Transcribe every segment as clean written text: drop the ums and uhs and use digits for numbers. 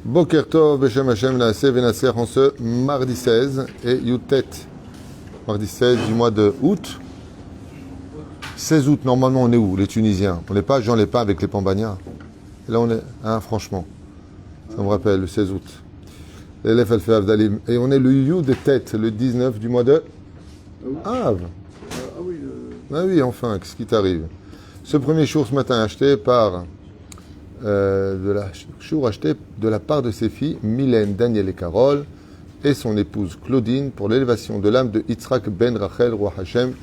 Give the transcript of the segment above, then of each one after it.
Boker Tov, Beshem Hashem, Naaseh Venaser en ce mardi 16 et Yutet, mardi 16 du mois de août. 16 août, normalement on est où, les Tunisiens? On n'est pas Jean Lépin avec les Pambagnas. Et là on est, franchement, ça me rappelle le 16 août. L'élève elle fait Avdalim. Et on est le You de tête, le 19 du mois de Av. Ah oui, enfin, qu'est-ce qui t'arrive? Ce premier jour ce matin acheté par acheté de la part de ses filles Mylène, Daniel et Carole et son épouse Claudine pour l'élévation de l'âme de Yitzhak ben Rachel Roi Hashem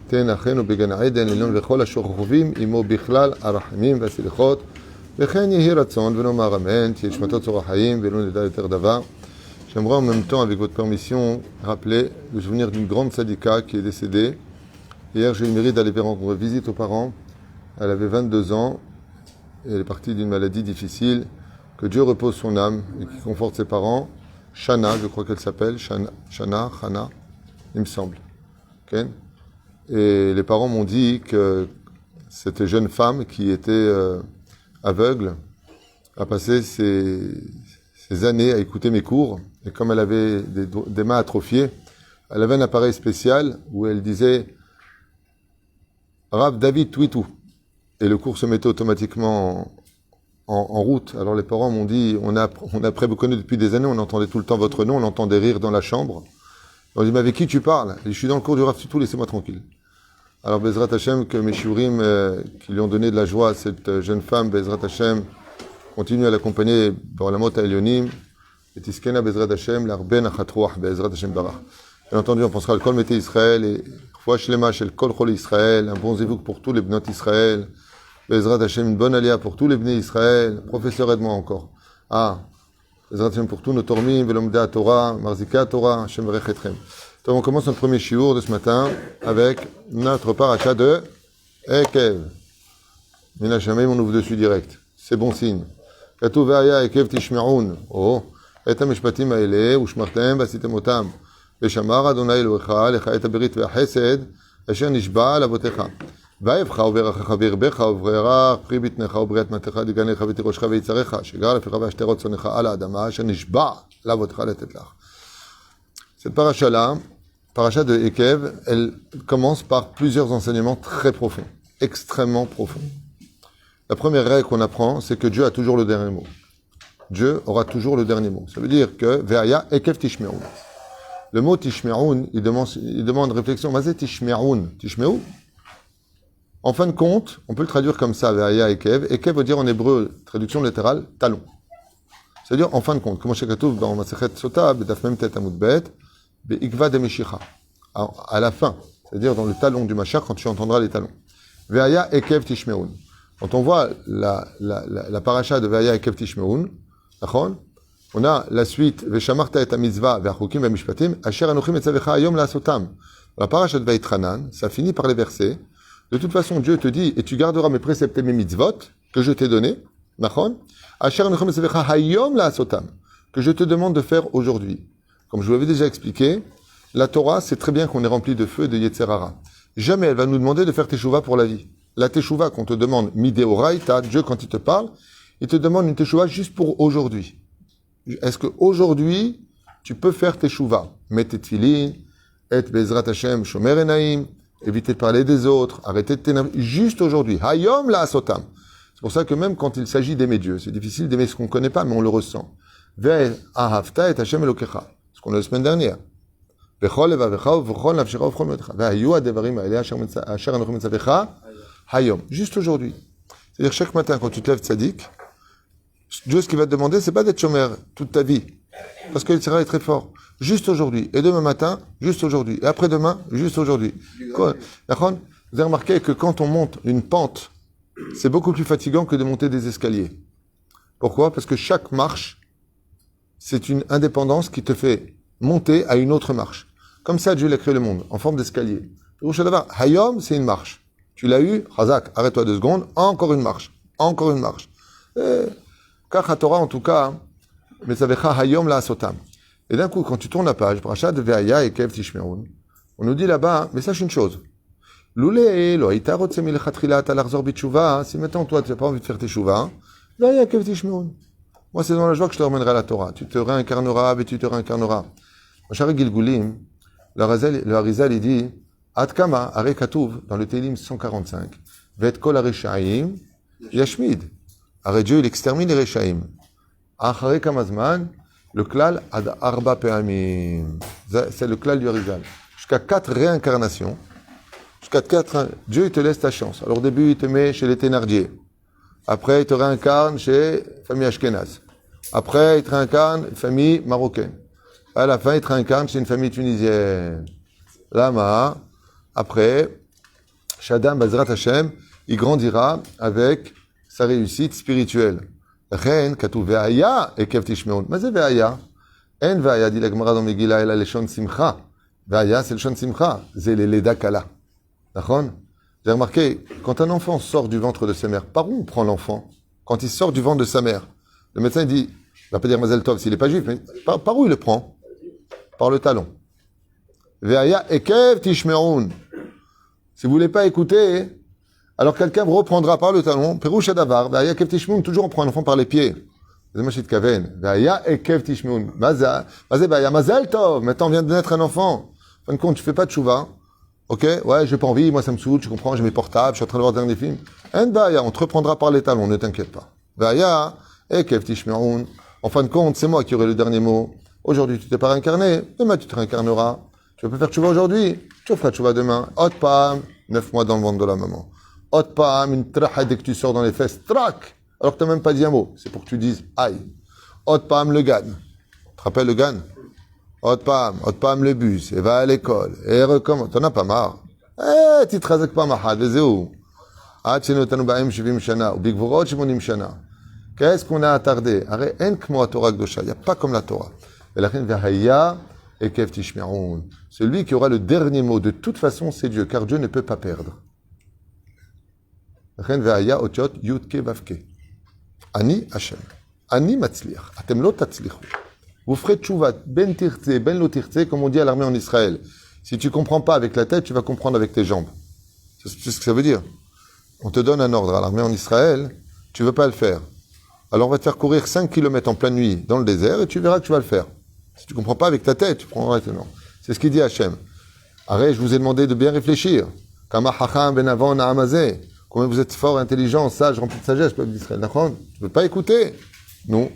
Ten Achenu Began Eden Elyon Vechol Asher Chovim Imo Bichlal Arachimim Vasilichot Vechen Yehi Ratzon Venomar Amen Tiye Shmatot Zorah Hayim Velon Neda Yeter Dava. J'aimerais en même temps, avec votre permission, rappeler le souvenir d'une grande sadika qui est décédée. Hier, j'ai eu le mérite d'aller rendre visite aux parents. Elle avait 22 ans. Et elle est partie d'une maladie difficile. Que Dieu repose son âme et qu'il conforte ses parents. Shana, je crois qu'elle s'appelle. Shana, il me semble. Okay. Et les parents m'ont dit que cette jeune femme qui était aveugle a passé ses années à écouter mes cours. Et comme elle avait des mains atrophiées, elle avait un appareil spécial où elle disait Rav David Twitou. Et le cours se mettait automatiquement en route. Alors les parents m'ont dit, on a après vous connaît depuis des années, on entendait tout le temps votre nom, on entendait rire dans la chambre. On dit, mais avec qui tu parles? Et je suis dans le cours du Rav Twitou, laissez-moi tranquille. Alors Bezrat Hashem, que mes shiurim qui lui ont donné de la joie à cette jeune femme, Bezrat Hashem, continue à l'accompagner dans la mota Elyonim, et Tiskena Bezrat Hashem, l'Arben Achatrouach, Bezrat Hashem Barach. Bien entendu, on pensera à Kol Mété Israël, et Fouach Lema Shel Kol Chol Israël, un bon zévouk pour tous les bnot Israël, Bezrat Hashem, une bonne alia pour tous les bnei Israël, professeur aide-moi encore. Bezrat Hashem pour tous nos tormim, Velomda Torah, Marzika Torah, Hashem Berech Etrem. Donc on commence notre premier shiur de ce matin avec notre paracha de Ekev. Mina Shamim, on ouvre dessus direct. C'est bon signe. Katuv Ve'aya Ekev Tishme'un. Oh, et המשפטים האלה ושמרתם ועשיתם אותם. ושמר אדוני אלוהיך לך את הברית והחסד אשר נשבע על אבותיך. ויבך וברכך וירבך וברך פרי בטנך ובריאת מתך דגנך ותירושך ויצריך שגר לפיך והשתרות צונך על האדמה אשר נשבע לאבותיך לתת לך. Cette paracha-là, paracha de Ekev, elle commence par plusieurs enseignements très profonds, extrêmement profonds. La première règle qu'on apprend, c'est que Dieu a toujours le dernier mot. Dieu aura toujours le dernier mot. Ça veut dire que Ve'aya Ekev Tishme'un. Le mot Tishme'un, il demande réflexion. Mazé Tishme'un. Tishme'u. En fin de compte, on peut le traduire comme ça, Ve'aya Ekev. Ekev veut dire en hébreu, traduction littérale, talon. C'est-à-dire en fin de compte, comme Shekatouf dans Masechet Sota, Bedaf Mem Tet Amud Bet, Be'ikva de Meshicha. À la fin, c'est-à-dire dans le talon du Mashiach, quand tu entendras les talons. Ve'aya Ekev Tishme'un. Quand on voit la paracha de Ve'aya Ekev Tishme'un, on a la suite, Veshamarta et mitzvah ve'achukim ve'mishpatim, asher anochim etzavecha hayom la'asotam. La paracha de Vaïtranan, ça finit par les versets. De toute façon, Dieu te dit, et tu garderas mes préceptes et mes mitzvot, que je t'ai donnés, asher anochim etzavecha hayom la'asotam, que je te demande de faire aujourd'hui. Comme je vous l'avais déjà expliqué, la Torah, c'est très bien qu'on est rempli de feu et de Yetzer Hara. Jamais elle va nous demander de faire teshuva pour la vie. La teshuva qu'on te demande, midéoraïta, Dieu quand il te parle, il te demande une teshuva juste pour aujourd'hui. Est-ce qu'aujourd'hui, tu peux faire teshuva? Mets tes tefilin, et bezrat Hashem, shomer enaim, éviter de parler des autres, arrêter de t'énerver, juste aujourd'hui. Hayom la asotam. C'est pour ça que même quand il s'agit d'aimer Dieu, c'est difficile d'aimer ce qu'on ne connaît pas, mais on le ressent. Ve ahavta et Hashem elokecha. Ce qu'on a la semaine dernière. Vechol levavecha, vechol nafshecha, vechol metecha. Ve hayu adevarim haele asher anochim etzavecha, hayom. Juste aujourd'hui. C'est-à-dire chaque matin, quand tu te lèves tzaddik, Dieu, ce qu'il va te demander, c'est pas d'être chômeur toute ta vie. Parce que l'Israël est très fort. Juste aujourd'hui. Et demain matin, juste aujourd'hui. Et après-demain, juste aujourd'hui. Vous avez remarqué que quand on monte une pente, c'est beaucoup plus fatigant que de monter des escaliers. Pourquoi? Parce que chaque marche, c'est une indépendance qui te fait monter à une autre marche. Comme ça, Dieu a créé le monde, en forme d'escalier. Hayom, c'est une marche. Tu l'as eu, Chazak, arrête-toi 2 secondes, encore une marche. Encore une marche. Kach Torah, en tout cas, Metzavecha Hayom la Asotam. Et d'un coup, quand tu tournes la page, Parashat de Ve'aya et Kev Tishme'un, on nous dit là-bas, mais sache une chose. Loulé, lo haïta rotse milechatchila ta larzor bitshuva, si maintenant toi tu n'as pas envie de faire teshuva, Ve'aya Kev Tishme'un. Moi, c'est dans la joie que je te ramènerai à la Torah. Tu te réincarneras, et tu te réincarneras. Machari Gilgulim, le Harizal, il dit, Adkama, Are Katouv, dans le Télim 145, Vet Kol Areshaim, Yashmid. Arrête Dieu, il extermine les Reshaim. Achare Kamazman, le klal ad arba pe'amim. C'est le klal du Harizal. Jusqu'à 4 réincarnations. Jusqu'à 4, Dieu, il te laisse ta chance. Alors, au début, il te met chez les Thénardier. Après, il te réincarne chez famille Ashkenaz. Après, il te réincarne famille marocaine. À la fin, il te réincarne chez une famille tunisienne. Lama. Après, Shadam Bazrat Hashem, il grandira avec sa réussite spirituelle. Ren, Katou Ve'aya, et Kev Tishmeon. Mais c'est Ve'aya. En Ve'aya, dit la Gemara dans Megillah, elle a les Shon Simcha. Ve'aya, c'est le Shon Simcha. C'est les Leda Kala. D'accord? J'ai remarqué, quand un enfant sort du ventre de sa mère, par où on prend l'enfant? Quand il sort du ventre de sa mère, le médecin dit, il va pas dire Mazel Tov s'il n'est pas juif, mais par où il le prend? Par le talon. Ve'aya ekev tishmeroun. Si vous voulez pas écouter, alors quelqu'un vous reprendra par le talon. Perouche adavar. Ve'aya ekev tishmeroun. Toujours on prend un enfant par les pieds. C'est machit kaven. Ve'aya ekev tishmeroun. Mazé ve'aya Mazel Tov. Maintenant vient de naître un enfant. En fin de compte, tu fais pas de chouva. Ok, ouais, j'ai pas envie, moi ça me saoule, tu comprends, j'ai mes portables, je suis en train de voir des films. On te reprendra par les talons, ne t'inquiète pas. Vaya, Kev Tishmeroun. En fin de compte, c'est moi qui aurai le dernier mot. Aujourd'hui, tu t'es pas réincarné, demain tu te réincarneras. Tu veux pas faire tchouva aujourd'hui, tu feras tchouva demain. Hot pam, 9 mois dans le ventre de la maman. Hot pam, une traha dès que tu sors dans les fesses, trac, alors que t'as même pas dit un mot. C'est pour que tu dises aïe. Hot pam, le gan. Tu te rappelles le gan? Hot pam le bus, et va à l'école, et recommence. T'en as pas marre. Tu te razak pas mahad, et c'est où? Qu'est-ce qu'on a attardé? Il n'y a pas comme la Torah. Celui qui aura le dernier mot, de toute façon, c'est Dieu, car Dieu ne peut pas perdre. Ani Hashem. Ani matzliach. Atem lo tatzlichu. Vous ferez tchouva, ben tirtze, ben lo tirtze, comme on dit à l'armée en Israël. Si tu comprends pas avec la tête, tu vas comprendre avec tes jambes. C'est ce que ça veut dire. On te donne un ordre à l'armée en Israël, tu veux pas le faire. Alors on va te faire courir 5 km en pleine nuit dans le désert et tu verras que tu vas le faire. Si tu comprends pas avec ta tête, tu prendras tes noms. C'est ce qu'il dit Hachem. Arrête, je vous ai demandé de bien réfléchir. Kama hacham ben avon na'amazeh. Combien vous êtes fort, intelligent, sage, rempli de sagesse, peuple d'Israël. D'accord? Tu veux pas écouter? Non.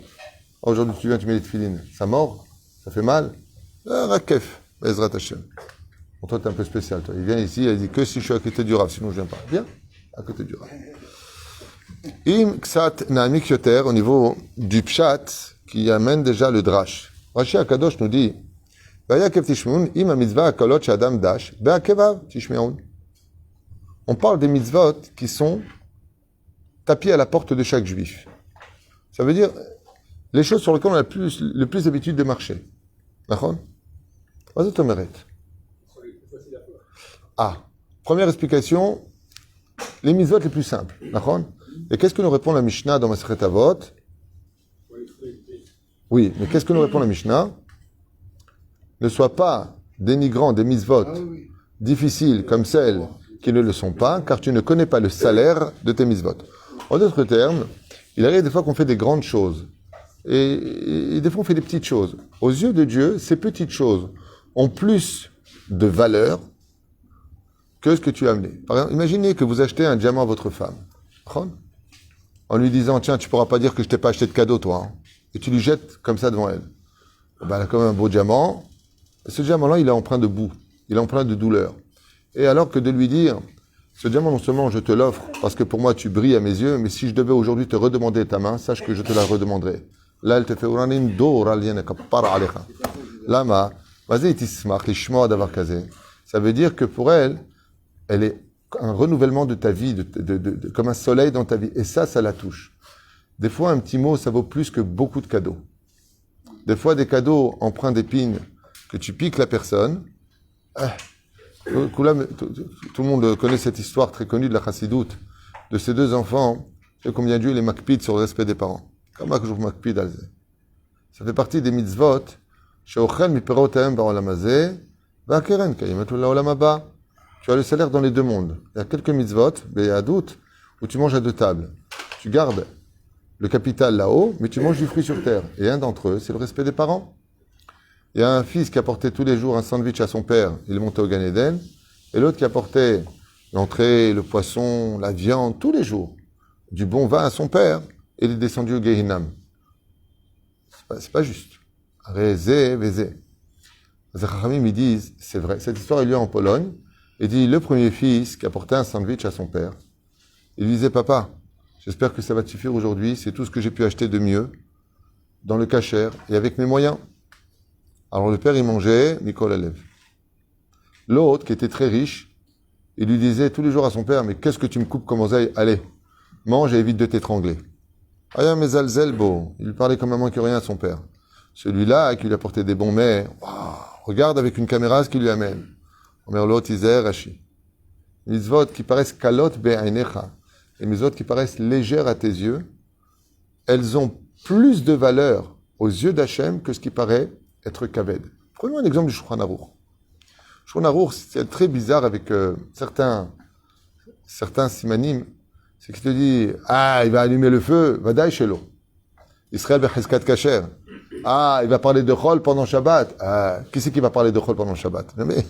Aujourd'hui, tu viens, tu mets les tefilines. Ça mord? Ça fait mal? Rakef. Ezrat Hashem. Bon, toi, t'es un peu spécial, toi. Il vient ici, il dit que si je suis à côté du Rav, sinon je viens pas. Viens, à côté du Rav. Im ksat na'amik yoter, au niveau du pshat, qui amène déjà le drash. Rashi Akadosh nous dit, Vaya kev tishmeun, im a mitzvah akolot shadam dash, be'akevav tishmeun. On parle des mitzvot qui sont tapis à la porte de chaque juif. Ça veut dire les choses sur lesquelles on a le plus l'habitude de marcher. D'accord? Ah, première explication, les mitzvot les plus simples. D'accord? Et qu'est-ce que nous répond la Mishnah dans Masechet Avot? Oui, mais qu'est-ce que nous répond la Mishnah? Ne sois pas dénigrant des mitzvot difficiles comme celles qui ne le sont pas, car tu ne connais pas le salaire de tes mitzvot. En d'autres termes, il arrive des fois qu'on fait des grandes choses. Et des fois on fait des petites choses. Aux yeux de Dieu, ces petites choses ont plus de valeur que ce que tu as amené. Par exemple, imaginez que vous achetez un diamant à votre femme. En lui disant, tiens, tu pourras pas dire que je t'ai pas acheté de cadeau, toi. Hein. Et tu lui jettes comme ça devant elle. Ben, elle a quand même un beau diamant. Ce diamant-là, il est empreint de boue. Il est empreint de douleur. Et alors que de lui dire, ce diamant, non seulement je te l'offre, parce que pour moi tu brilles à mes yeux, mais si je devais aujourd'hui te redemander ta main, sache que je te la redemanderai. Là, elle te fait uranim do ralien kapara alecha. Lama, vas-y tismach lishmo davar kazé. Ça veut dire que pour elle, elle est un renouvellement de ta vie, comme un soleil dans ta vie. Et ça la touche. Des fois, un petit mot, ça vaut plus que beaucoup de cadeaux. Des fois, des cadeaux empreints d'épines que tu piques la personne. Tout le monde connaît cette histoire très connue de la chassidoute, de ces deux enfants, et combien Dieu les makpid sur le respect des parents. Comme je vous makpid alze. Ça fait partie des mitzvot, she'ochel miperotem ba'olam hazeh, va'akeren kayemetu la'olam haba. Tu as le salaire dans les deux mondes. Il y a quelques mitzvot, mais il y a d'autres où tu manges à deux tables. Tu gardes le capital là-haut, mais tu manges du fruit sur terre. Et un d'entre eux, c'est le respect des parents. Il y a un fils qui apportait tous les jours un sandwich à son père, il est monté au Gan Eden, et l'autre qui apportait l'entrée, le poisson, la viande, tous les jours, du bon vin à son père, et il est descendu au Gehinam. C'est pas juste. Rézé, vézé. Les Chachamim, ils disent, c'est vrai, cette histoire a lieu en Pologne, il dit, le premier fils qui apportait un sandwich à son père, il lui disait, papa, j'espère que ça va te suffire aujourd'hui, c'est tout ce que j'ai pu acheter de mieux, dans le kasher, et avec mes moyens. Alors le père, il mangeait, Nicole Alev. L'autre, qui était très riche, il lui disait tous les jours à son père, mais qu'est-ce que tu me coupes comme oseille? Allez, mange et évite de t'étrangler. Aya Mezalzelbo, il lui parlait comme un moins que rien à son père. Celui-là, qui lui apportait des bons mets, wow, regarde avec une caméra ce qu'il lui amène. Omer lot izer rashi. Mitzvot qui paraissent kalot be'ainecha, et mitzvot qui paraissent légères à tes yeux, elles ont plus de valeur aux yeux d'Hachem que ce qui paraît être kaved. Prenons un exemple du Shulchan Aruch. Shulchan Aruch, c'est très bizarre avec certains simanim, c'est qu'il te dit, ah, il va allumer le feu, vadaï shelo. Israël becheskat kasher. Ah, il va parler de Chol pendant Shabbat. Ah, qui c'est qui va parler de Chol pendant Shabbat? Mais,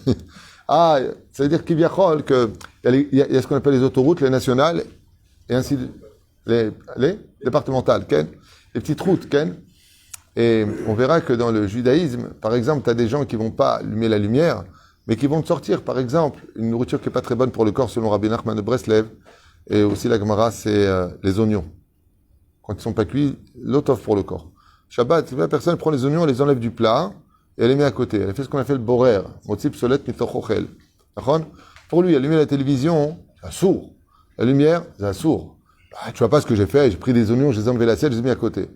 ah, ça veut dire qu'il y a Chol, il y a ce qu'on appelle les autoroutes, les nationales, et ainsi les départementales, Ken, les petites routes, Ken. Et on verra que dans le judaïsme, par exemple, tu as des gens qui vont pas allumer la lumière, mais qui vont te sortir, par exemple, une nourriture qui est pas très bonne pour le corps, selon Rabbi Nachman de Breslev, et aussi la Gemara, c'est les oignons. Quand ils sont pas cuits, l'otov pour le corps. Shabbat, la personne prend les oignons, elle les enlève du plat, et elle les met à côté. Elle fait ce qu'on appelle le borer, motzip solet mitochochel. Pour lui, allumer la télévision, c'est sourd. La lumière, c'est sourd. Ah, tu vois pas ce que j'ai fait, j'ai pris des oignons, je les ai enlevés l'assiette, je les ai mis à côté.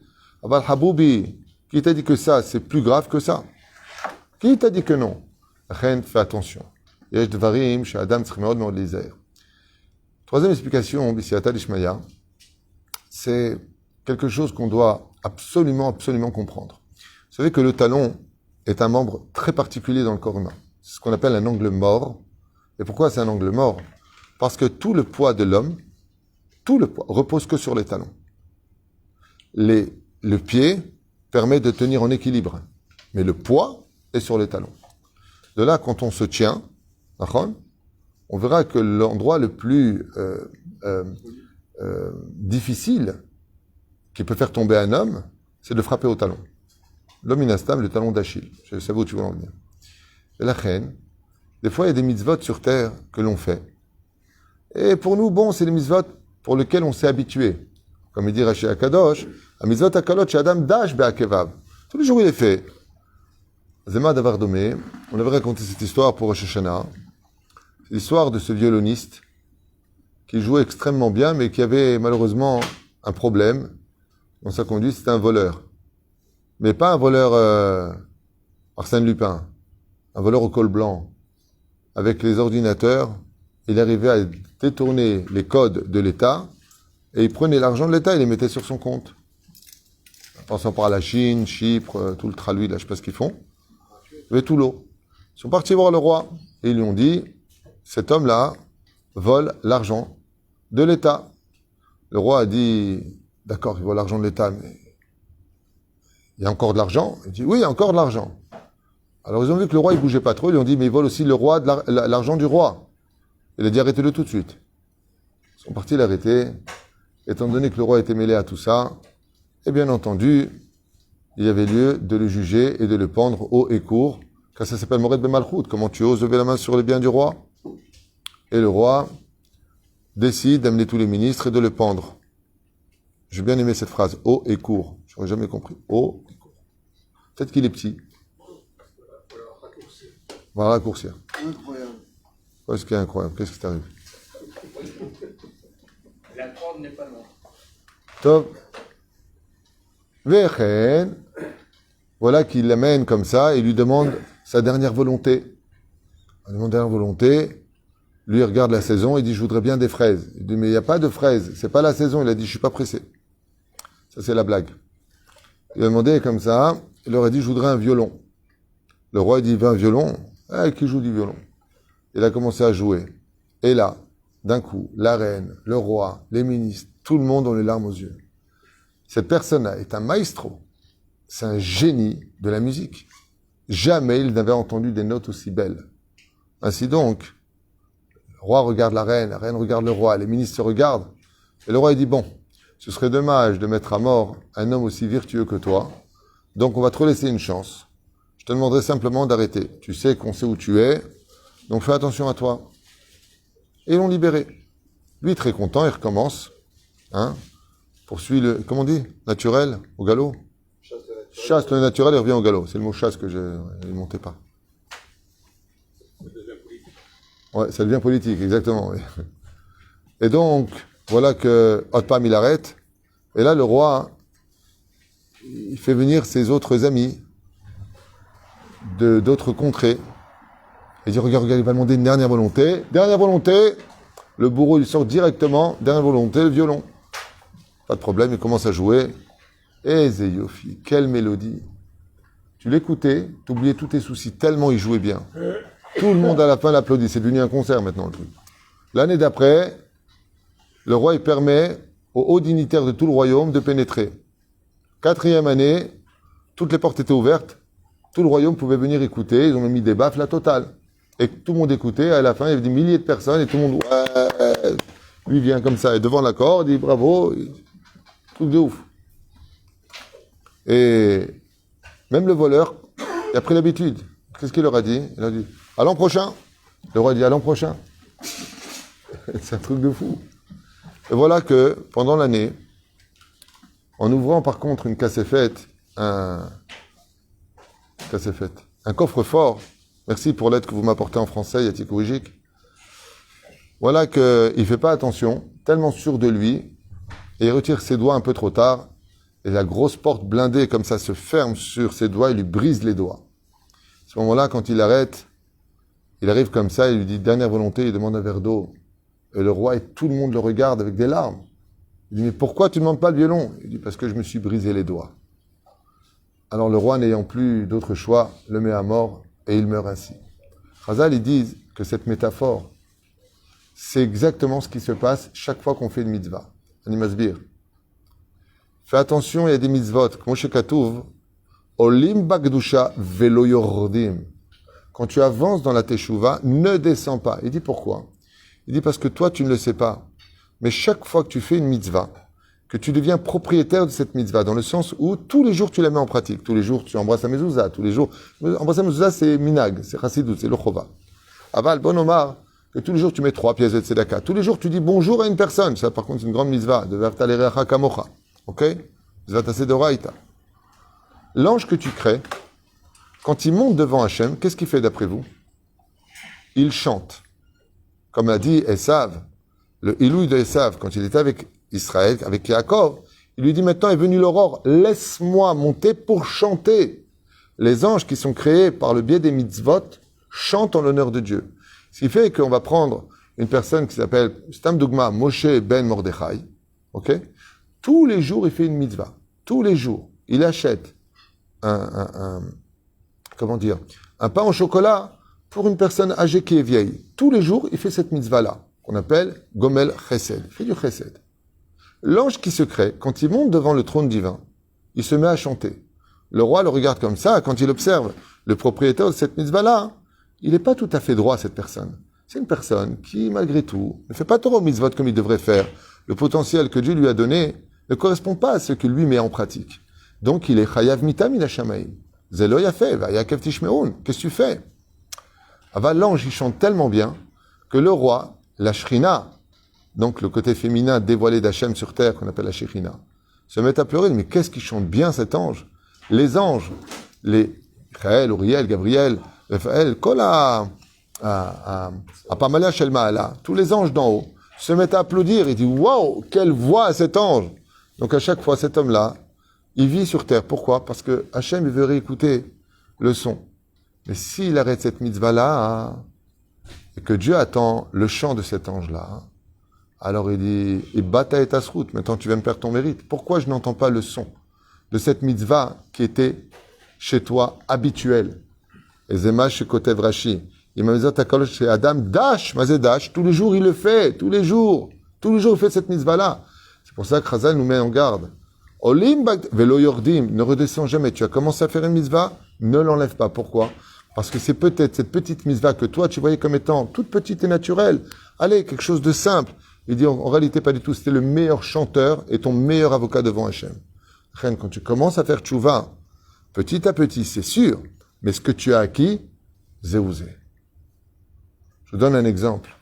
Aval Haboubi, qui t'a dit que ça, c'est plus grave que ça? Qui t'a dit que non? Chen, fais attention. Yesh dvarim, chez Adam, tzrimeod, meod lizair. Troisième explication, Bisiata Lishmaya, c'est quelque chose qu'on doit absolument comprendre. Vous savez que le talon est un membre très particulier dans le corps humain. C'est ce qu'on appelle un angle mort. Et pourquoi c'est un angle mort? Parce que tout le poids de l'homme, repose que sur les talons. Le pied permet de tenir en équilibre, mais le poids est sur les talons. De là, quand on se tient, on verra que l'endroit le plus difficile qui peut faire tomber un homme, c'est de frapper au talon. L'homme inastam, le talon d'Achille. Je sais où tu veux en venir. Et la reine, des fois, il y a des mitzvot sur terre que l'on fait. Et pour nous, bon, c'est des mitzvot pour lesquels on s'est habitué. Comme il dit Rashi Akadosh, a mitzvot akalot Adam dash be'akevav. Tous les jours, il est fait. Zema Davar Domé, on avait raconté cette histoire pour Rosh Hashanah. C'est l'histoire de ce violoniste qui jouait extrêmement bien, mais qui avait malheureusement un problème dans sa conduite. C'était un voleur. Mais pas un voleur Arsène Lupin, un voleur au col blanc. Avec les ordinateurs, il arrivait à détourner les codes de l'État et il prenait l'argent de l'État et les mettait sur son compte. En passant par la Chine, Chypre, tout le traluit, là, je sais pas ce qu'ils font. Il y avait tout l'eau. Ils sont partis voir le roi et ils lui ont dit, cet homme-là vole l'argent de l'État. Le roi a dit, d'accord, il vole l'argent de l'État, mais il y a encore de l'argent? Il dit, oui, il y a encore de l'argent. Alors ils ont vu que le roi, il bougeait pas trop, ils lui ont dit, mais il vole aussi le roi l'argent du roi. Il a dit, arrêtez-le tout de suite. Ils sont partis l'arrêter. Étant donné que le roi était mêlé à tout ça, et bien entendu, il y avait lieu de le juger et de le pendre haut et court, car ça s'appelle Mored Bemalchut. Comment tu oses lever la main sur les biens du roi? Et le roi décide d'amener tous les ministres et de le pendre. J'ai bien aimé cette phrase, haut et court. J'aurais jamais compris. Haut et court. Peut-être qu'il est petit. On va raccourcir. Incroyable. Qu'est-ce qui est incroyable? Qu'est-ce qui t'arrive? La corde n'est pas loin. Top. Vechen. Voilà qu'il l'amène comme ça et lui demande sa dernière volonté. Il demande dernière volonté. Lui, il regarde la saison, il dit, je voudrais bien des fraises. Il dit, mais il n'y a pas de fraises. C'est pas la saison. Il a dit, je suis pas pressé. Ça, c'est la blague. Il a demandé comme ça. Il leur a dit, je voudrais un violon. Le roi, il dit, il veut un violon. Ah, qui joue du violon? Il a commencé à jouer. Et là, d'un coup, la reine, le roi, les ministres, tout le monde ont les larmes aux yeux. Cette personne-là est un maestro. C'est un génie de la musique. Jamais il n'avait entendu des notes aussi belles. Ainsi donc, le roi regarde la reine regarde le roi, les ministres se regardent, et le roi il dit, bon, ce serait dommage de mettre à mort un homme aussi virtueux que toi, donc on va te laisser une chance. Je te demanderai simplement d'arrêter. Tu sais qu'on sait où tu es, donc fais attention à toi. Et ils l'ont libéré. Lui, très content, il recommence, poursuit le, comment on dit, naturel, au galop. Chasse le naturel et revient au galop. C'est le mot chasse que je ne montais pas. Ouais, ça devient politique, exactement. Oui. Et donc, voilà que Otpam, il arrête. Et là, le roi, il fait venir ses autres amis d'autres contrées. Il dit, regarde, il va demander une dernière volonté. Dernière volonté, le bourreau, il sort directement. Dernière volonté, le violon. Pas de problème, il commence à jouer. Eh, Zeyofi, quelle mélodie. Tu l'écoutais, t'oubliais tous tes soucis, tellement il jouait bien. Tout le monde à la fin l'applaudit. C'est devenu un concert maintenant, le truc. L'année d'après, le roi, il permet aux hauts dignitaires de tout le royaume de pénétrer. 4e année, toutes les portes étaient ouvertes. Tout le royaume pouvait venir écouter. Ils ont mis des baffes, la totale. Et tout le monde écoutait. À la fin, il y avait des milliers de personnes et tout le monde, ouais. Lui vient comme ça. Et devant la corde, il dit bravo. Truc de ouf. Et même le voleur, il a pris l'habitude. Qu'est-ce qu'il leur a dit? Il a dit, à l'an prochain. Le roi dit, à l'an prochain. C'est un truc de fou. Et voilà que, pendant l'année, en ouvrant par contre une cassette, un coffre-fort, merci pour l'aide que vous m'apportez en français, Yatik Ouijik, voilà qu'il ne fait pas attention, tellement sûr de lui, et il retire ses doigts un peu trop tard, et la grosse porte blindée comme ça se ferme sur ses doigts, il lui brise les doigts. À ce moment-là, quand il arrête, il arrive comme ça, il lui dit, dernière volonté, il demande un verre d'eau. Et le roi et tout le monde le regarde avec des larmes. Il dit, mais pourquoi tu ne demandes pas le violon? Il dit, parce que je me suis brisé les doigts. Alors le roi, n'ayant plus d'autre choix, le met à mort et il meurt ainsi. Chazal, ils disent que cette métaphore, c'est exactement ce qui se passe chaque fois qu'on fait une mitzvah. Animasbir. Fais attention, il y a des mitzvot. Moshe Katouv, Olim Bagdusha Velo Yordim. Quand tu avances dans la teshuva, ne descends pas. Il dit pourquoi? Il dit parce que toi, tu ne le sais pas. Mais chaque fois que tu fais une mitzvah, que tu deviens propriétaire de cette mitzvah, dans le sens où tous les jours tu la mets en pratique. Tous les jours tu embrasses la mezouza. Tous les jours. Embrasser la mezouza, c'est minag, c'est chassidut, c'est l'ochova. Aval, bon Omar, que tous les jours tu mets 3 pièces de tzedaka. Tous les jours tu dis bonjour à une personne. Ça, par contre, c'est une grande mitzvah. De verta l'erecha kamocha. Ok? Mitzvah tassé de raïta. L'ange que tu crées, quand il monte devant Hachem, qu'est-ce qu'il fait d'après vous? Il chante. Comme a dit Esav, le Ilouï de Esav, quand il était avec Israël, avec Yaakov, il lui dit maintenant est venue l'aurore, laisse-moi monter pour chanter. Les anges qui sont créés par le biais des mitzvot chantent en l'honneur de Dieu. Ce qui fait qu'on va prendre une personne qui s'appelle Stam Dougma Moshe ben Mordechai, ok? Tous les jours il fait une mitzvah. Tous les jours, il achète un pain au chocolat pour une personne âgée qui est vieille. Tous les jours, il fait cette mitzvah-là, qu'on appelle Gomel Chesed. Il fait du Chesed. L'ange qui se crée, quand il monte devant le trône divin, il se met à chanter. Le roi le regarde comme ça, quand il observe le propriétaire de cette mitzvah-là, il n'est pas tout à fait droit, cette personne. C'est une personne qui, malgré tout, ne fait pas trop mitzvot comme il devrait faire. Le potentiel que Dieu lui a donné ne correspond pas à ce que lui met en pratique. Donc, il est chayav mitam min hashamaim. Zelo yafeh, vayakev tishmeun. Qu'est-ce que tu fais? Aval, l'ange, il chante tellement bien que le roi, la shrina, donc le côté féminin dévoilé d'Hachem sur terre, qu'on appelle la shrina, se met à pleurer. Mais qu'est-ce qu'il chante bien cet ange? Les anges, les Michael, Uriel, Gabriel, Raphaël, Kola, Apamala Shelmaala, tous les anges d'en haut, se mettent à applaudir. Il dit, waouh, quelle voix à cet ange! Donc à chaque fois, cet homme-là, il vit sur terre. Pourquoi? Parce que Hachem, il veut réécouter le son. Mais s'il arrête cette mitzvah-là, et que Dieu attend le chant de cet ange-là, alors il dit, « Ibata et tasrout, maintenant tu vas me perdre ton mérite. Pourquoi je n'entends pas le son de cette mitzvah qui était chez toi habituelle? » Et Zema chez Kotev Rashi, il m'a dit, « chez Adam, dash, mazé dash, tous les jours il le fait, tous les jours il fait cette mitzvah-là. » C'est pour ça que Chazal nous met en garde. « Olim velo yordim, ne redescends jamais. Tu as commencé à faire une mitzvah, ne l'enlève pas. Pourquoi? Parce que c'est peut-être cette petite mitzvah que toi, tu voyais comme étant toute petite et naturelle. Allez, quelque chose de simple. Il dit, en réalité, pas du tout. C'était le meilleur chanteur et ton meilleur avocat devant Hachem. Quand tu commences à faire tchouva, petit à petit, c'est sûr, mais ce que tu as acquis, zéouzé. Je te donne un exemple.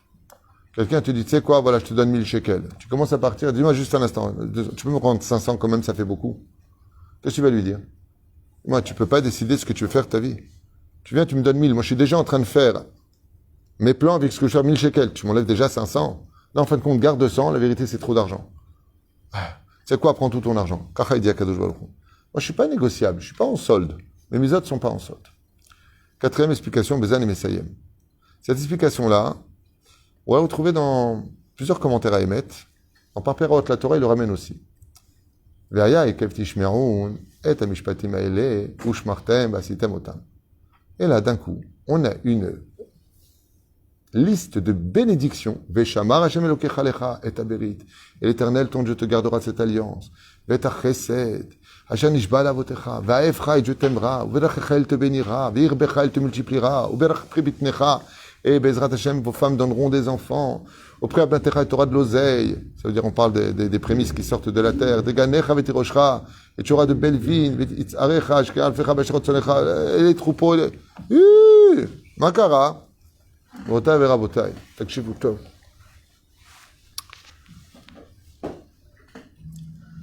Quelqu'un te dit, tu sais quoi, voilà, je te donne 1000 shekels. Tu commences à partir, dis-moi juste un instant, tu peux me rendre 500 quand même, ça fait beaucoup. Qu'est-ce que tu vas lui dire? Moi, tu peux pas décider ce que tu veux faire de ta vie. Tu viens, tu me donnes 1000. Moi, je suis déjà en train de faire mes plans avec ce que je fais 1000 shekels. Tu m'enlèves déjà 500. Là, en fin de compte, garde 200. La vérité, c'est trop d'argent. C'est quoi, prends tout ton argent. Moi, je suis pas négociable. Je suis pas en solde. Mes misotes sont pas en solde. Quatrième explication, Bezan et Messayem. Cette explication-là, on va la retrouver dans plusieurs commentaires à émettre. En Parperot, la Torah, il le ramène aussi. Ve'aya ekev tishmeroun, et amishpatim haele, ushmartem, basitem otam. Et là, d'un coup, on a une liste de bénédictions. Veshamar Hashem Elokecha lecha et aberit. Et l'Éternel, ton Dieu, te gardera de cette alliance. Vetach chesed. Hashem nishba lavotecha. Va'efcha, et je t'aimera. Uverachcha, il te bénira. Ve'irbecha, il te multipliera. Uberach pribitnecha. Et Bezrat Hashem, vos femmes donneront des enfants. Au prix Abnatecha, tu auras de l'oseille. Ça veut dire, on parle des prémices qui sortent de la terre. Des ganecha vetiroshcha. Et tu auras de belles vignes. Vetitzarecha, shke'alfecha, b'sherot sonecha. Et les troupeaux. Makara. רבותיי ורבותיי, תקשיבו טוב.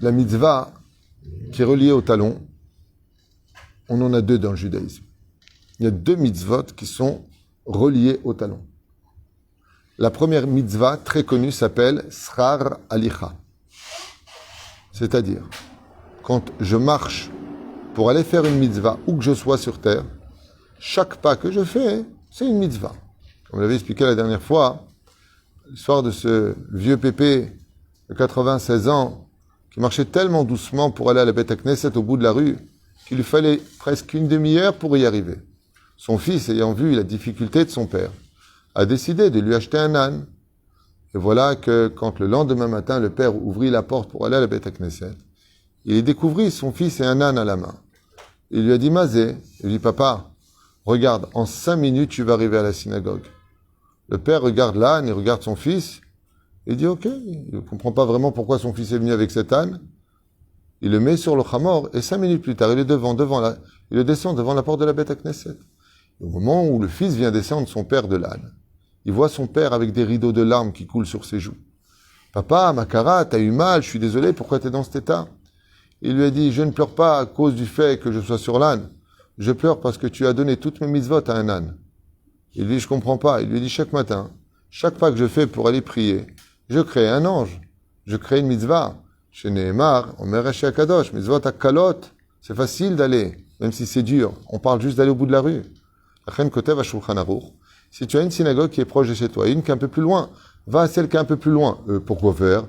La mitzvah qui est reliée au talon, on en a deux dans le judaïsme. Il y a deux mitzvot qui sont reliées au talon. La première mitzvah très connue s'appelle Srar Alicha. C'est-à-dire, quand je marche pour aller faire une mitzvah, où que je sois sur terre, chaque pas que je fais, c'est une mitzvah. Comme je l'avais expliqué la dernière fois, l'histoire de ce vieux pépé de 96 ans qui marchait tellement doucement pour aller à la Beth Knesset au bout de la rue qu'il lui fallait presque une demi-heure pour y arriver. Son fils, ayant vu la difficulté de son père, a décidé de lui acheter un âne. Et voilà que quand le lendemain matin, le père ouvrit la porte pour aller à la Beth Knesset, il y découvrit son fils et un âne à la main. Il lui a dit, Mazé, il lui dit, papa, regarde, en 5 minutes, tu vas arriver à la synagogue. Le père regarde l'âne, il regarde son fils, il dit ok, il ne comprend pas vraiment pourquoi son fils est venu avec cet âne. Il le met sur le chamor, et 5 minutes plus tard, il est il le descend devant la porte de la Beth Knesset. Au moment où le fils vient descendre son père de l'âne, il voit son père avec des rideaux de larmes qui coulent sur ses joues. Papa, Makara, t'as eu mal, je suis désolé, pourquoi t'es dans cet état? Il lui a dit, je ne pleure pas à cause du fait que je sois sur l'âne, je pleure parce que tu as donné toutes mes mitzvot à un âne. Il lui dit, je comprends pas. Il lui dit, chaque matin, chaque pas que je fais pour aller prier, je crée un ange. Je crée une mitzvah. Chez Nehemar, on met chez Akadosh, mitzvot akalot. C'est facile d'aller, même si c'est dur. On parle juste d'aller au bout de la rue. Si tu as une synagogue qui est proche de chez toi, et une qui est un peu plus loin, va à celle qui est un peu plus loin. Pourquoi faire?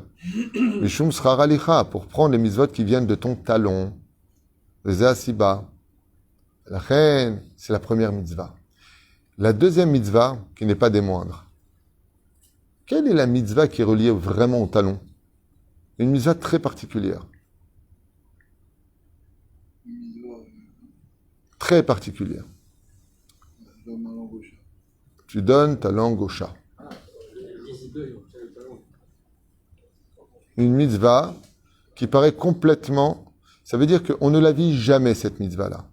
Mishum srar alicha, pour prendre les mitzvot qui viennent de ton talon. Les asiba. La reine, c'est la première mitzvah. La deuxième mitzvah, qui n'est pas des moindres. Quelle est la mitzvah qui est reliée vraiment au talon? Une mitzvah très particulière. Très particulière. Tu donnes ta langue au chat. Une mitzvah qui paraît complètement... Ça veut dire qu'on ne la vit jamais, cette mitzvah-là.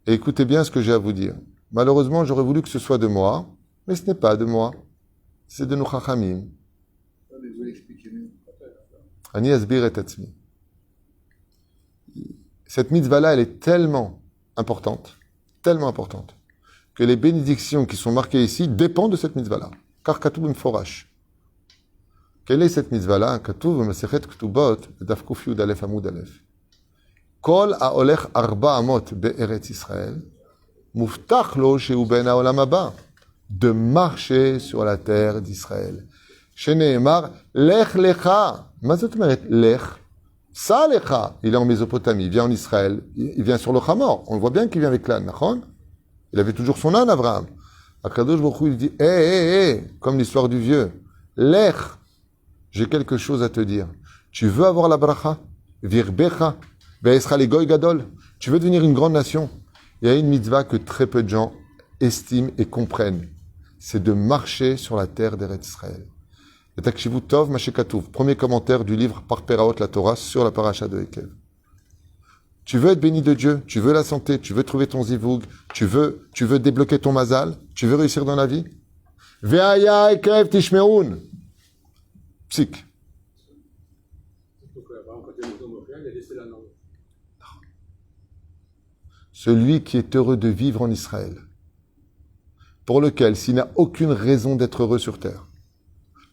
Et écoutez bien ce que j'ai à vous dire. Malheureusement, j'aurais voulu que ce soit de moi, mais ce n'est pas de moi. C'est de nos chachamim. Ani asbir et atzmi. Cette mitzvah-là, elle est tellement importante, que les bénédictions qui sont marquées ici dépendent de cette mitzvah-là. Car katuv mforash. Quelle est cette mitzvah-là? Katuv masechet ktubot, daf kuf yud alef amud alef. Kol haolech arba amot be'eretz Israël, muftach lo shehu ben haolam haba, de marcher sur la terre d'Israël. Sheneemar, lech lecha. Mazot meret lech. Sa lecha. Il est en Mésopotamie, il vient en Israël, il vient sur le Hamor. On voit bien qu'il vient avec l'âne, nachon? Il avait toujours son âne, Abraham. Akadosh Baruch Hu, il dit, comme l'histoire du vieux. Lech. J'ai quelque chose à te dire. Tu veux avoir la bracha? Virbecha. Ve'esra le goy gadol. Tu veux devenir une grande nation? Il y a une mitzvah que très peu de gens estiment et comprennent. C'est de marcher sur la terre d'Eretz Israël. Et Takshivu Tov Mashekatouv, premier commentaire du livre par Peraot la Torah sur la paracha de Ekev. Tu veux être béni de Dieu, tu veux la santé, tu veux trouver ton zivoug, tu veux débloquer ton mazal, tu veux réussir dans la vie. Ve'aya Ekev Tishmeun. Psych. Celui qui est heureux de vivre en Israël, pour lequel, s'il n'a aucune raison d'être heureux sur terre,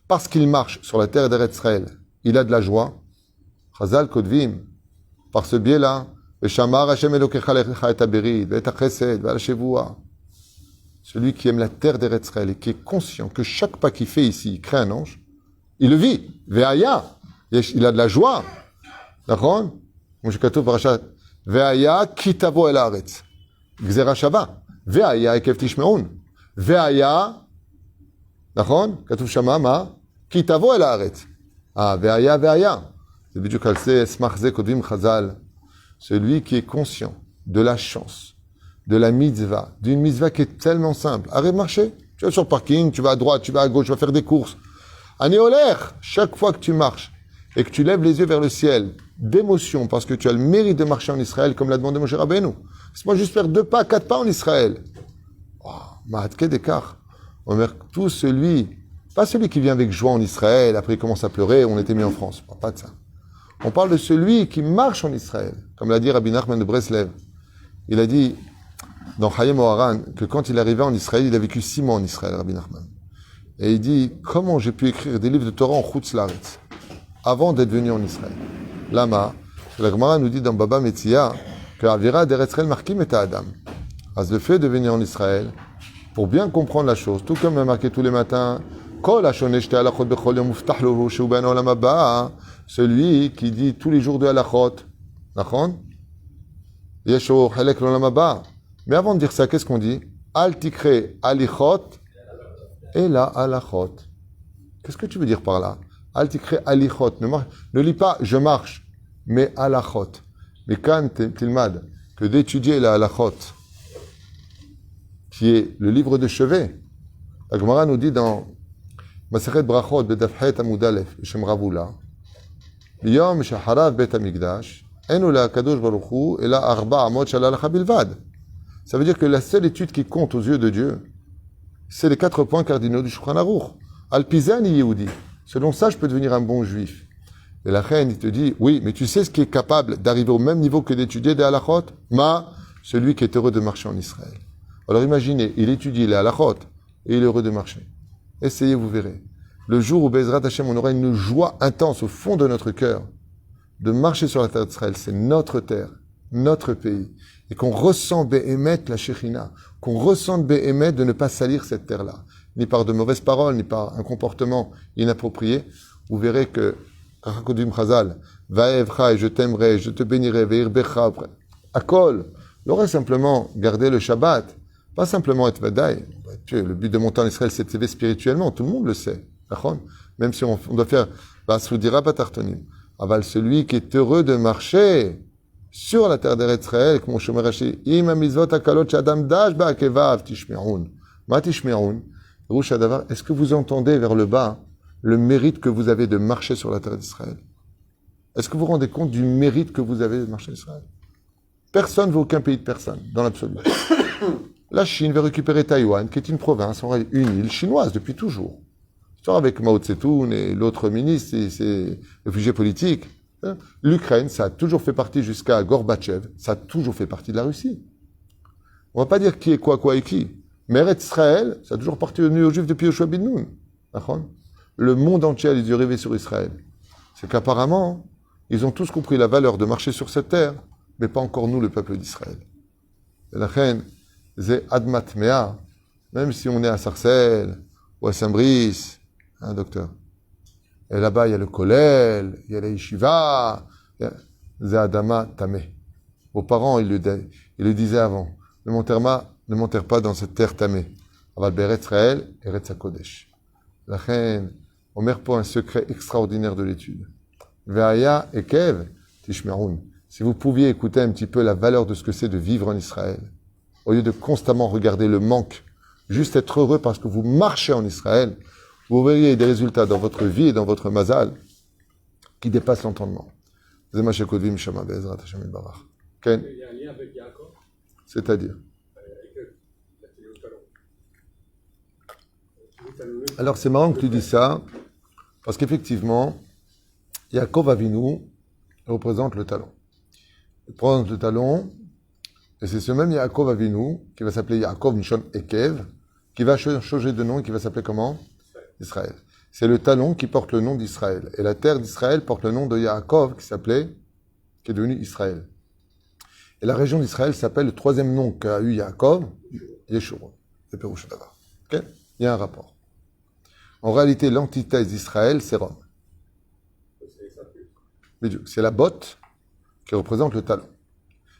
parce qu'il marche sur la terre d'Eretz Israël, il a de la joie. Chazal Kodvim, par ce biais-là, celui qui aime la terre d'Eretz Israël et qui est conscient que chaque pas qu'il fait ici, il crée un ange, il le vit. Ve'aya, il a de la joie. D'accord? Mouchikato parashat. Ve'aya kitavo el haaretz. Gzera shava. Ve'aya ekev tishmeun. Ve'aya, נכון? כתוב שמה, מה? כי תבוא אל הארץ. והיה. זה בדיוק על זה, אסמך זה כותבים חז"ל. Celui qui est conscient de la chance, de la mitzvah, d'une mitzvah qui est tellement simple. Arrête de marcher. Tu vas sur le parking, tu vas à droite, tu vas à gauche, tu vas faire des courses. Ani oler, chaque fois que tu marches et que tu lèves les yeux vers le ciel, d'émotion, parce que tu as le mérite de marcher en Israël, comme l'a demandé Moshe Rabbeinu. Laisse-moi juste faire 2 pas, 4 pas en Israël. Ma'atke d'écart. Omer, tout celui, pas celui qui vient avec joie en Israël, après il commence à pleurer, on était mis en France. On parle pas de ça. On parle de celui qui marche en Israël. Comme l'a dit Rabbi Nachman de Breslev. Il a dit, dans Hayem Oharan, que quand il arrivait en Israël, il a vécu 6 mois en Israël, Rabbi Nachman. Et il dit, comment j'ai pu écrire des livres de Torah en Chutz Laaretz, avant d'être venu en Israël. Lama, la Gemara nous dit dans Baba Metzia, que Avira d'Eretz Israël marquim et Adam. À le fait de venir en Israël, pour bien comprendre la chose, tout comme marqué tous les matins, celui qui dit tous les jours de halachot, mais avant de dire ça, qu'est-ce qu'on dit? Al tikre alichot et la halachot. Qu'est-ce que tu veux dire par là? Al tikre alichot. Ne lis pas je marche, mais halachot. Mais quand tilmad que d'étudier la halachot, qui est le livre de chevet. La Gemara nous dit dans Masechet Brachot, Bedafhet Amud Aleph, Shem Ravula, Yom Shaharav Bet Hamikdash, Enu la Kadosh Baruch Hu, et la Arba Amot Shalalacha Bilvad. Ça veut dire que la seule étude qui compte aux yeux de Dieu, c'est les 4 points cardinaux du Shulchan Aruch. Al-Pizani Yehudi. Selon ça, je peux devenir un bon juif. Et la reine, il te dit, oui, mais tu sais ce qui est capable d'arriver au même niveau que d'étudier des halachot? Celui qui est heureux de marcher en Israël. Alors imaginez, il étudie les halachot et il est heureux de marcher. Essayez, vous verrez. Le jour où Bezrat Hashem, on aura une joie intense au fond de notre cœur de marcher sur la terre d'Israël, c'est notre terre, notre pays, et qu'on ressent Béhémet la Shekhinah, qu'on ressente Béhémet de ne pas salir cette terre-là, ni par de mauvaises paroles, ni par un comportement inapproprié. Vous verrez que Rachakodim Chazal, Vaevcha, et je t'aimerai, je te bénirai, Veir Becha, Akol, l'aurait simplement gardé le Shabbat. Pas simplement être vadaï. Le but de monter en Israël, c'est de s'élever spirituellement. Tout le monde le sait. Même si on doit faire Basudira Batartonim. Aval, celui qui est heureux de marcher sur la terre d'Eretz Israël, comme Shomer Rashi, Im Mizvot Akalot Shadam Dash Ba'akevav Tishme'un. Ma Tishme'un. Rouch Adavar, est-ce que vous entendez vers le bas le mérite que vous avez de marcher sur la terre d'Israël? Est-ce que vous vous rendez compte du mérite que vous avez de marcher en Israël? Personne ne veut aucun pays de personne, dans l'absolu. La Chine veut récupérer Taïwan, qui est une province, une île chinoise depuis toujours. Histoire avec Mao Tse-tung et l'autre ministre, c'est réfugié politique. L'Ukraine, ça a toujours fait partie jusqu'à Gorbatchev, ça a toujours fait partie de la Russie. On ne va pas dire qui est quoi et qui. Mais Eretz Israël, ça a toujours appartenu aux Juifs depuis Yoshua ben Nun. Le monde entier a les yeux rivés sur Israël. C'est qu'apparemment, ils ont tous compris la valeur de marcher sur cette terre, mais pas encore nous, le peuple d'Israël. Et la reine, c'est Admat Mea, même si on est à Sarcelles ou à Saint-Brice, hein, docteur. Et là-bas, il y a le Kollel, il y a la Yeshiva, c'est Adama Tameh. Vos parents, ils le disaient avant. Ne m'enterre pas dans cette terre Tameh. Aval Beret Israël, Eretz HaKodesh. La reine, on met pour un secret extraordinaire de l'étude. Ve'aya Ekev Tishme'un. Si vous pouviez écouter un petit peu la valeur de ce que c'est de vivre en Israël, au lieu de constamment regarder le manque, juste être heureux parce que vous marchez en Israël, vous verriez des résultats dans votre vie et dans votre mazal qui dépassent l'entendement. Il y a un lien avec Yaakov, C'est-à-dire. Alors c'est marrant que tu dis ça, parce qu'effectivement, Yaakov Avinu représente le talon. Il représente le talon, et c'est ce même Yaakov Avinu, qui va s'appeler Yaakov Nishon Ekev, qui va changer de nom et qui va s'appeler comment? Israël. C'est le talon qui porte le nom d'Israël. Et la terre d'Israël porte le nom de Yaakov, qui est devenu Israël. Et la région d'Israël s'appelle, le troisième nom qu'a eu Yaakov, Yeshurun. C'est Pérouche Davar. Ok? Il y a un rapport. En réalité, l'antithèse d'Israël, c'est Rome. C'est la botte qui représente le talon.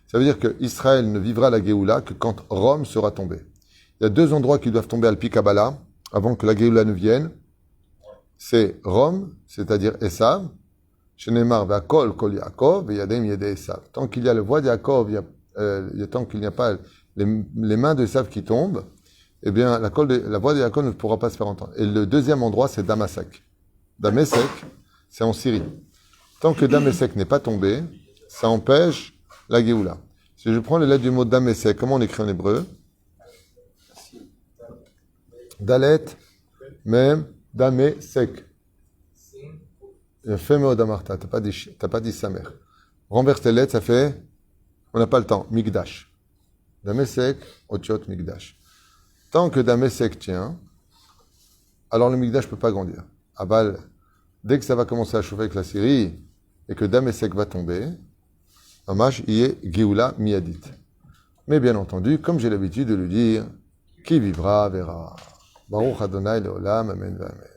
Ça veut dire que Israël ne vivra la Géoula que quand Rome sera tombée. Il y a deux endroits qui doivent tomber à l'Pi Kabbalah avant que la Géoula ne vienne. C'est Rome, c'est-à-dire Esav, Shenemar ve'akol kol Yaakov ve'yadem yedei Esav. Tant qu'il y a le voix d'Yaakov, tant qu'il n'y a pas les mains de Esav qui tombent, eh bien, la voix de Yaakov ne pourra pas se faire entendre. Et le deuxième endroit, c'est Damasek. Damasek, c'est en Syrie. Tant que Damasek n'est pas tombé, ça empêche la Géoula. Si je prends les lettres du mot Damasek, comment on écrit en hébreu? Dalet, Mem, Damasek. Fais-moi Damarta, t'as pas dit sa mère. Renverse les lettres, ça fait, on n'a pas le temps, Migdash. Damasek, Otiot, Migdash. Tant que Damasek tient, alors le Migdash ne peut pas grandir. Abal, dès que ça va commencer à chauffer avec la Syrie, et que Damasek va tomber, Amash y est Géoula Miadit. Mais bien entendu, comme j'ai l'habitude de le dire, qui vivra verra. Baruch Adonai Leolam, Amen, Amen.